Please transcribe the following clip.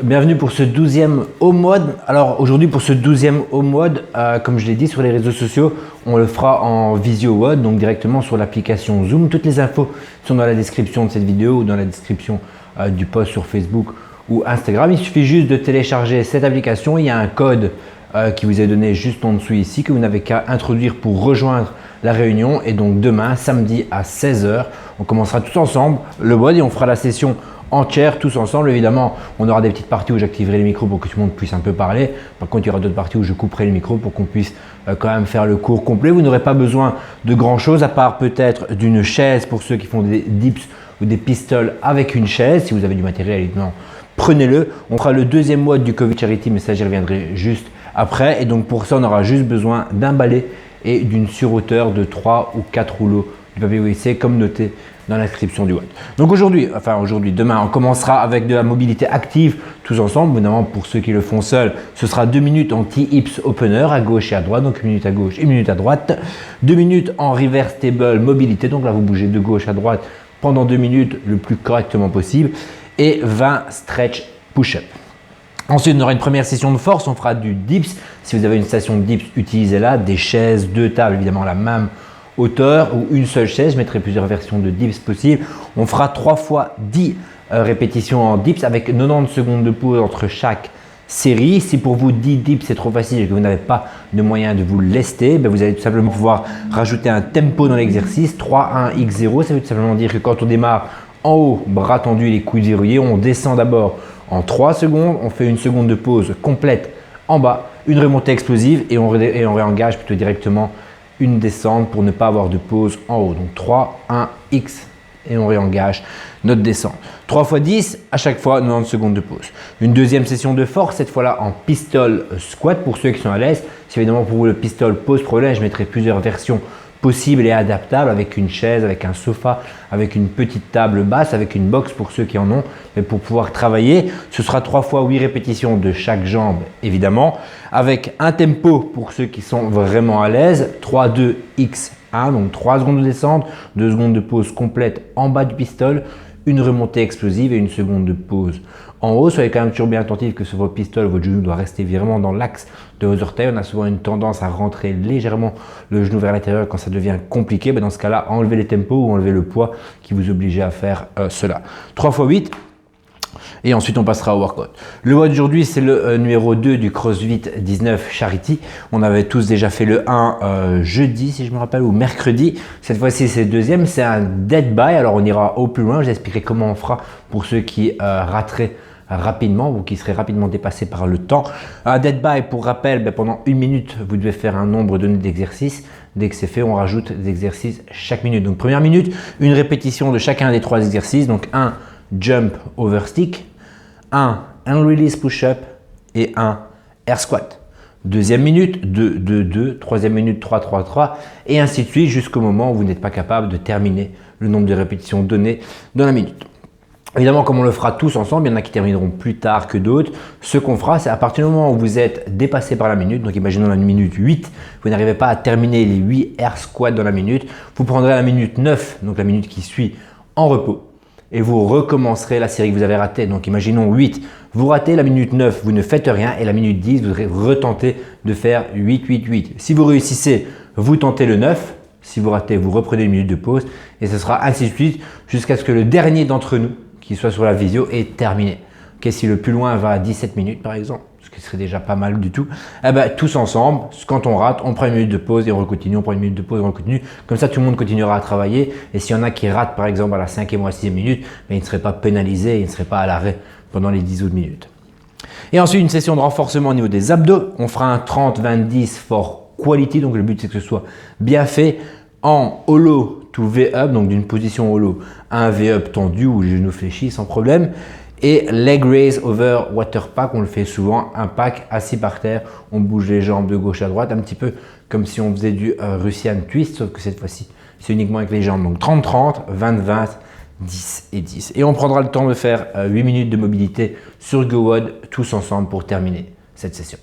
Bienvenue pour ce 12e home WOD. Alors aujourd'hui pour ce 12e home WOD, comme je l'ai dit sur les réseaux sociaux, on le fera en visio WOD, donc directement sur l'application Zoom. Toutes les infos sont dans la description de cette vidéo ou dans la description du post sur Facebook ou Instagram. Il suffit juste de télécharger cette application. Il y a un code qui vous est donné juste en dessous ici que vous n'avez qu'à introduire pour rejoindre la réunion. Et donc demain, samedi à 16 h, on commencera tous ensemble le WOD et on fera la session entière tous ensemble. Évidemment, on aura des petites parties où j'activerai le micro pour que tout le monde puisse un peu parler. Par contre, il y aura d'autres parties où je couperai le micro pour qu'on puisse quand même faire le cours complet. Vous n'aurez pas besoin de grand chose à part peut-être d'une chaise pour ceux qui font des dips ou des pistoles avec une chaise. Si vous avez du matériel, évidemment, prenez-le. On fera le deuxième WOD du Covid Charity, mais ça j'y reviendrai juste après. Et donc pour ça, on aura juste besoin d'un balai et d'une surhauteur de 3 ou 4 rouleaux de papier WC comme noté dans l'inscription du WOD. Donc demain, on commencera avec de la mobilité active tous ensemble. Évidemment, pour ceux qui le font seuls, ce sera 2 minutes en T-hips opener à gauche et à droite, donc 1 minute à gauche et 1 minute à droite. 2 minutes en reverse table mobilité, donc là vous bougez de gauche à droite pendant 2 minutes le plus correctement possible, et 20 stretch push-up. Ensuite, on aura une première session de force, on fera du dips. Si vous avez une station de dips, utilisez-la, des chaises, 2 tables, évidemment la même hauteur ou une seule chaise. Je mettrai plusieurs versions de dips possibles. On fera 3 fois 10 répétitions en dips avec 90 secondes de pause entre chaque série. Si pour vous 10 dips c'est trop facile et que vous n'avez pas de moyen de vous lester, vous allez tout simplement pouvoir rajouter un tempo dans l'exercice. 3-1-X0, ça veut tout simplement dire que quand on démarre en haut, bras tendus, les coudes verrouillés, on descend d'abord en 3 secondes, on fait une seconde de pause complète en bas, une remontée explosive et on réengage plutôt directement une descente pour ne pas avoir de pause en haut. Donc 3, 1, X et on réengage notre descente. 3 fois 10, à chaque fois 90 secondes de pause. Une deuxième session de force, cette fois-là en pistol squat pour ceux qui sont à l'aise. Si évidemment pour vous le pistol pose problème, je mettrai plusieurs versions possibles et adaptables avec une chaise, avec un sofa, avec une petite table basse, avec une box pour ceux qui en ont. Mais pour pouvoir travailler, ce sera 3 fois 8 répétitions de chaque jambe évidemment, avec un tempo pour ceux qui sont vraiment à l'aise, 3, 2, X, 1, donc 3 secondes de descente, 2 secondes de pause complète en bas du pistol, une remontée explosive et une seconde de pause en haut. Soyez quand même toujours bien attentif que sur vos pistoles, votre genou doit rester vraiment dans l'axe de vos orteils. On a souvent une tendance à rentrer légèrement le genou vers l'intérieur quand ça devient compliqué. Dans ce cas-là, enlevez les tempos ou enlevez le poids qui vous oblige à faire cela. 3 fois 8. Et ensuite, on passera au workout. Le WOD d'aujourd'hui, c'est le numéro 2 du CrossFit 19 Charity. On avait tous déjà fait le 1 jeudi, si je me rappelle, ou mercredi. Cette fois-ci, c'est le deuxième. C'est un dead by. Alors, on ira au plus loin. Je vous expliquerai comment on fera pour ceux qui rateraient rapidement ou qui seraient rapidement dépassés par le temps. Un dead by, pour rappel, pendant 1 minute, vous devez faire un nombre donné d'exercices. Dès que c'est fait, on rajoute des exercices chaque minute. Donc, première minute, une répétition de chacun des 3 exercices. Donc, 1 jump over stick, 1 hand release push-up et 1 air squat. Deuxième minute, 2, 2, 2, troisième minute, 3, 3, 3 et ainsi de suite jusqu'au moment où vous n'êtes pas capable de terminer le nombre de répétitions données dans la minute. Évidemment, comme on le fera tous ensemble, il y en a qui termineront plus tard que d'autres. Ce qu'on fera, c'est à partir du moment où vous êtes dépassé par la minute, donc imaginons la minute 8, vous n'arrivez pas à terminer les 8 air squats dans la minute, vous prendrez la minute 9, donc la minute qui suit, en repos. Et vous recommencerez la série que vous avez ratée. Donc imaginons 8, vous ratez la minute 9, vous ne faites rien et la minute 10, vous retentez de faire 8, 8, 8. Si vous réussissez, vous tentez le 9. Si vous ratez, vous reprenez une minute de pause et ce sera ainsi de suite jusqu'à ce que le dernier d'entre nous qui soit sur la visio est terminé. Okay, si le plus loin va à 17 minutes par exemple, ce qui serait déjà pas mal du tout, tous ensemble, quand on rate, on prend une minute de pause et on recontinue, on prend une minute de pause et on continue. Comme ça, tout le monde continuera à travailler. Et s'il y en a qui ratent par exemple à la 5e ou à la 6e minute, ils ne seraient pas pénalisés, ils ne seraient pas à l'arrêt pendant les 10 autres minutes. Et ensuite, une session de renforcement au niveau des abdos. On fera un 30-20-10 for quality. Donc le but, c'est que ce soit bien fait en hollow to V-up, donc d'une position hollow à un V-up tendu ou les genoux fléchis sans problème. Et leg raise over water pack, on le fait souvent, un pack assis par terre, on bouge les jambes de gauche à droite, un petit peu comme si on faisait du Russian twist, sauf que cette fois-ci, c'est uniquement avec les jambes. Donc 30-30, 20-20, 10 et 10. Et on prendra le temps de faire 8 minutes de mobilité sur GoWOD tous ensemble pour terminer cette session.